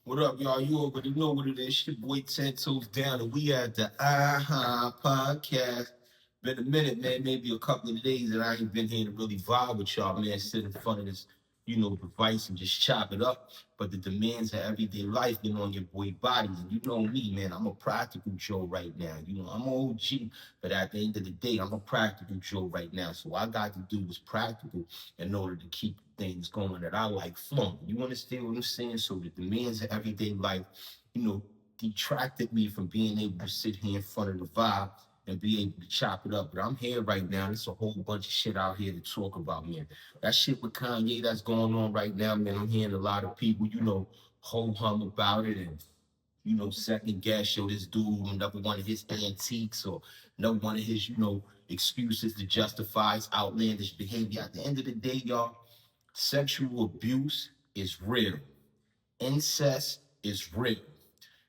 What up, y'all? You already know what it is. Your boy Ten Toes Down, and we at the AHA podcast. Been a minute, man. Maybe a couple of days that I ain't been here to really vibe with y'all, man. Sit in front of this, device and just chop it up. But the demands of everyday life been on your boy body. And you know me, man. I'm a practical Joe right now. I'm an OG, but at the end of the day, I'm a practical Joe right now. So I got to do what's practical in order to keep things going that I like flowing. You understand what I'm saying? So the demands of everyday life, you know, detracted me from being able to sit here in front of the vibe and be able to chop it up. But I'm here right now. There's a whole bunch of shit out here to talk about, man. That shit with Kanye that's going on right now, man. I'm hearing a lot of people, ho hum about it and second guess, this dude, another one of his antiques or another one of his, excuses to justify his outlandish behavior. At the end of the day, y'all, sexual abuse is real. Incest is real.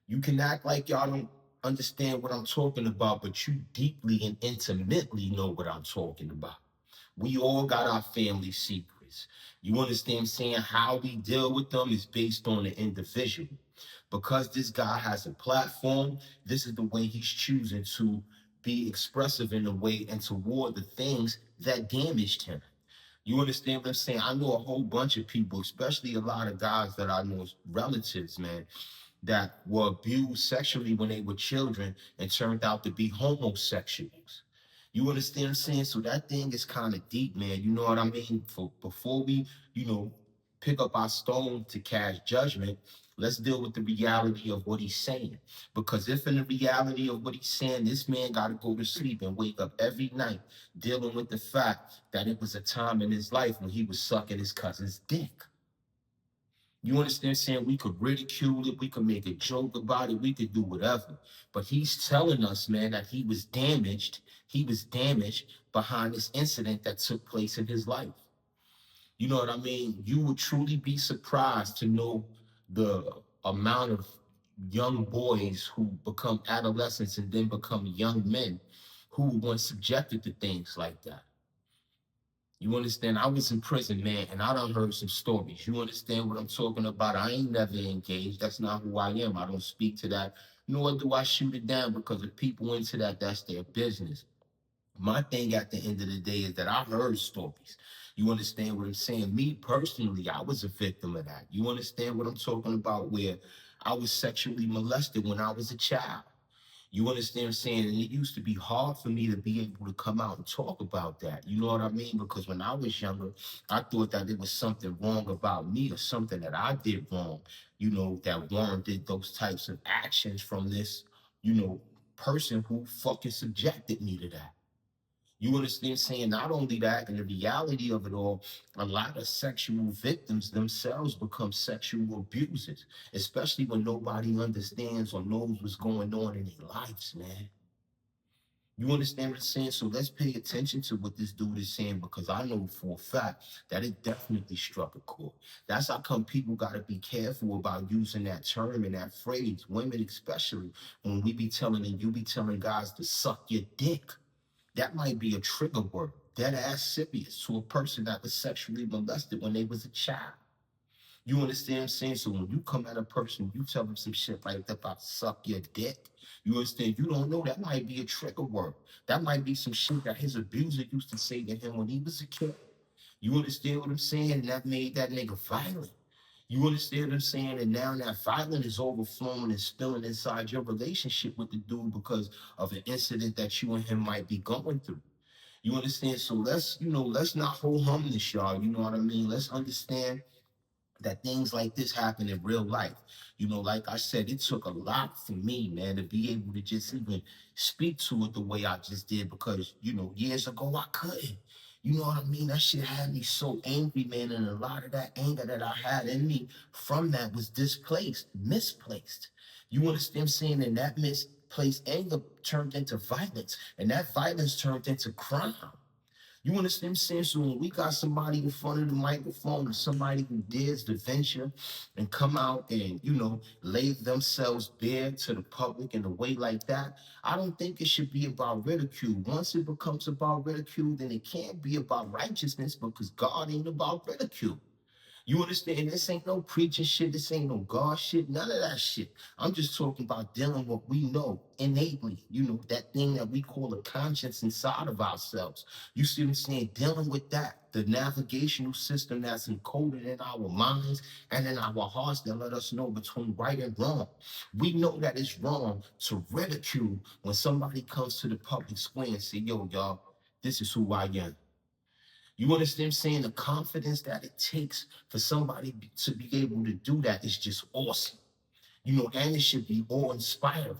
You can act like y'all don't understand what I'm talking about, but you deeply and intimately know what I'm talking about. We all got our family secrets. You understand what I'm saying? How we deal with them is based on the individual. Because this guy has a platform, this is the way he's choosing to be expressive in the way and toward the things that damaged him. You understand what I'm saying? I know a whole bunch of people, especially a lot of guys that I know as relatives, man, that were abused sexually when they were children and turned out to be homosexuals. You understand what I'm saying? So that thing is kind of deep, man. You know what I mean? For before we, you know, pick up our stone to cast judgment, let's deal with the reality of what he's saying. Because if in the reality of what he's saying, this man got to go to sleep and wake up every night dealing with the fact that it was a time in his life when he was sucking his cousin's dick. You understand saying we could ridicule it, we could make a joke about it, we could do whatever. But he's telling us, man, that he was damaged. He was damaged behind this incident that took place in his life. You know what I mean? You would truly be surprised to know the amount of young boys who become adolescents and then become young men who were once subjected to things like that. You understand? I was in prison, man, and I done heard some stories. You understand what I'm talking about? I ain't never engaged. That's not who I am. I don't speak to that, nor do I shoot it down because if people into that, that's their business. My thing at the end of the day is that I heard stories. You understand what I'm saying? Me personally, I was a victim of that. You understand what I'm talking about? Where I was sexually molested when I was a child. You understand what I'm saying? And it used to be hard for me to be able to come out and talk about that. You know what I mean? Because when I was younger, I thought that there was something wrong about me or something that I did wrong, that warranted those types of actions from this, you know, person who fucking subjected me to that. You understand saying not only that, in the reality of it all, a lot of sexual victims themselves become sexual abusers, especially when nobody understands or knows what's going on in their lives, man. You understand what I'm saying? So let's pay attention to what this dude is saying because I know for a fact that it definitely struck a chord. That's how come people got to be careful about using that term and that phrase, women especially, when we be telling and you be telling guys to suck your dick. That might be a trigger word, dead ass serious to a person that was sexually molested when they was a child. You understand what I'm saying? So when you come at a person, you tell them some shit like that about suck your dick. You understand? You don't know that might be a trigger word. That might be some shit that his abuser used to say to him when he was a kid. You understand what I'm saying? And that made that nigga violent. You understand what I'm saying? And now that violence is overflowing and spilling inside your relationship with the dude because of an incident that you and him might be going through. You understand? So let's not hold hum this, y'all. You know what I mean? Let's understand that things like this happen in real life. Like I said, it took a lot for me, man, to be able to just even speak to it the way I just did because, years ago I couldn't. You know what I mean? That shit had me so angry, man, and a lot of that anger that I had in me from that was displaced, misplaced. You understand what I'm saying? And that misplaced anger turned into violence, and that violence turned into crime. You understand what I'm saying? So when we got somebody in front of the microphone or somebody who dares to venture and come out and, lay themselves bare to the public in a way like that, I don't think it should be about ridicule. Once it becomes about ridicule, then it can't be about righteousness because God ain't about ridicule. You understand? This ain't no preaching shit. This ain't no God shit. None of that shit. I'm just talking about dealing with what we know innately. You know, that thing that we call a conscience inside of ourselves. You see what I'm saying? Dealing with that. The navigational system that's encoded in our minds and in our hearts that let us know between right and wrong. We know that it's wrong to ridicule when somebody comes to the public square and say, yo, y'all, this is who I am. You understand what I'm saying? The confidence that it takes for somebody to be able to do that is just awesome. You know, and it should be awe-inspiring.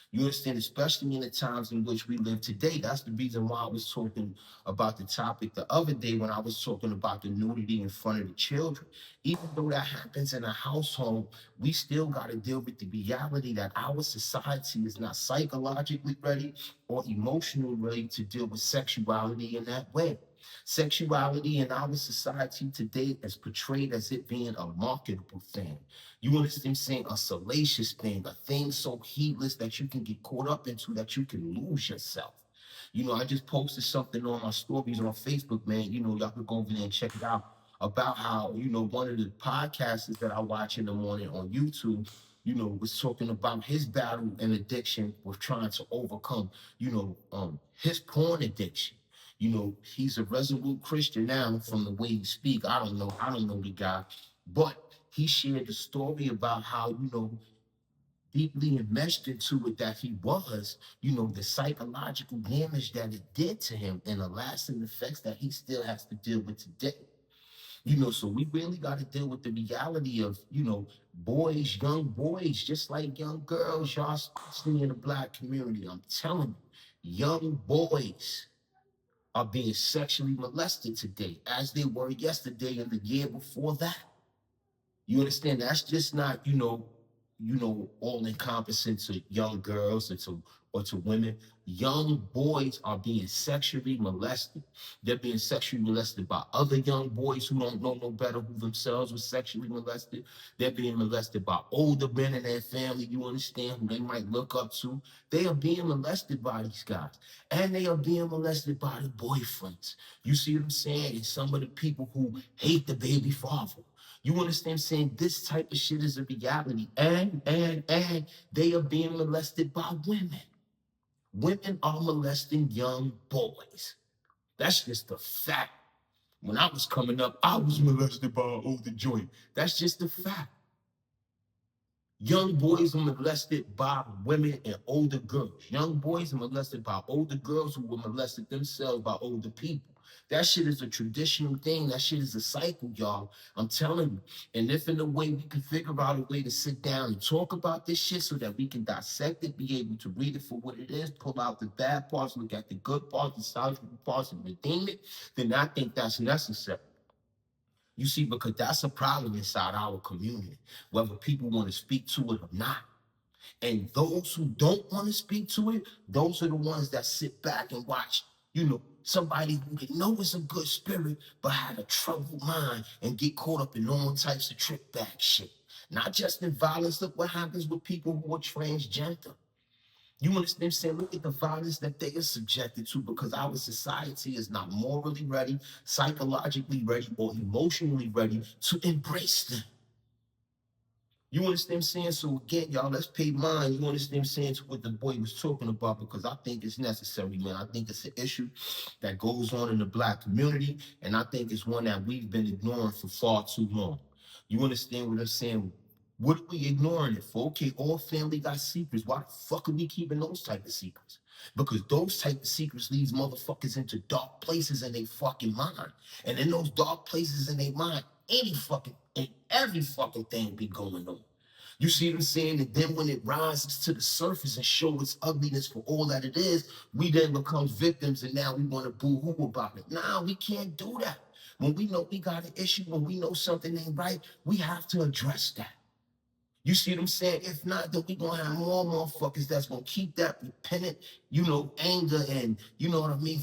You understand, especially in the times in which we live today. That's the reason why I was talking about the topic the other day when I was talking about the nudity in front of the children. Even though that happens in a household, we still got to deal with the reality that our society is not psychologically ready or emotionally ready to deal with sexuality in that way. Sexuality in our society today is portrayed as it being a marketable thing. You understand what I'm saying? A salacious thing, a thing so heedless that you can get caught up into that you can lose yourself. You know, I just posted something on my stories on Facebook, man. You know, y'all could go over there and check it out about how, you know, one of the podcasters that I watch in the morning on YouTube, you know, was talking about his battle and addiction with trying to overcome, his porn addiction. You know, he's a resolute Christian now from the way he speak. I don't know the guy, but he shared the story about how, deeply enmeshed into it that he was, the psychological damage that it did to him and the lasting effects that he still has to deal with today. So we really got to deal with the reality of, boys, young boys, just like young girls, y'all, especially in the Black community. I'm telling you, young boys are being sexually molested today as they were yesterday and the year before that. You understand? That's just not, all encompassing to young girls or to women. Young boys are being sexually molested. They're being sexually molested by other young boys who don't know no better, who themselves were sexually molested. They're being molested by older men in their family, you understand, who they might look up to. They are being molested by these guys. And they are being molested by the boyfriends. You see what I'm saying? And some of the people who hate the baby father. You understand what I'm saying? This type of shit is a reality. And they are being molested by women. Women are molesting young boys. That's just a fact. When I was coming up, I was molested by an older joint. That's just a fact. Young boys are molested by women and older girls. Young boys are molested by older girls who were molested themselves by older people. That shit is a traditional thing. That shit is a cycle, y'all. I'm telling you. And if in a way we can figure out a way to sit down and talk about this shit so that we can dissect it, be able to read it for what it is, pull out the bad parts, look at the good parts, the salvageable parts, and redeem it, then I think that's necessary. You see, because that's a problem inside our community, whether people want to speak to it or not. And those who don't want to speak to it, those are the ones that sit back and watch, somebody who they know is a good spirit, but had a troubled mind and get caught up in all types of trick bag shit. Not just in violence. Look what happens with people who are transgender. You understand what I'm saying? Look at the violence that they are subjected to because our society is not morally ready, psychologically ready, or emotionally ready to embrace them. You understand what I'm saying? So again, y'all, let's pay mind. You understand what I'm saying, to what the boy was talking about, because I think it's necessary, man. I think it's an issue that goes on in the Black community, and I think it's one that we've been ignoring for far too long. You understand what I'm saying? What are we ignoring it for? Okay, all family got secrets. Why the fuck are we keeping those type of secrets? Because those type of secrets leads motherfuckers into dark places in their fucking mind. And in those dark places in their mind, every fucking thing be going on. You see what I'm saying? And then when it rises to the surface and show its ugliness for all that it is, we then become victims and now we want to boo-hoo about it. Nah, we can't do that. When we know we got an issue, when we know something ain't right, we have to address that. You see what I'm saying? If not, then we're going to have more motherfuckers that's going to keep that repentant, anger and,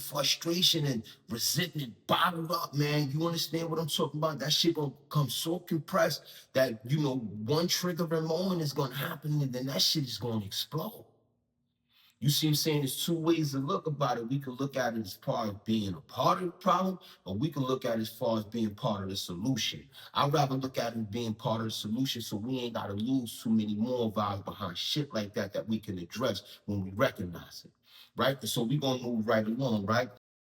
frustration and resentment bottled up, man. You understand what I'm talking about? That shit going to come so compressed that, one triggering moment is going to happen and then that shit is going to explode. You see what I'm saying? There's two ways to look about it. We can look at it as far as being a part of the problem, or we can look at it as far as being part of the solution. I'd rather look at it being part of the solution so we ain't got to lose too many more vibes behind shit like that that we can address when we recognize it. Right? And so we're going to move right along, right?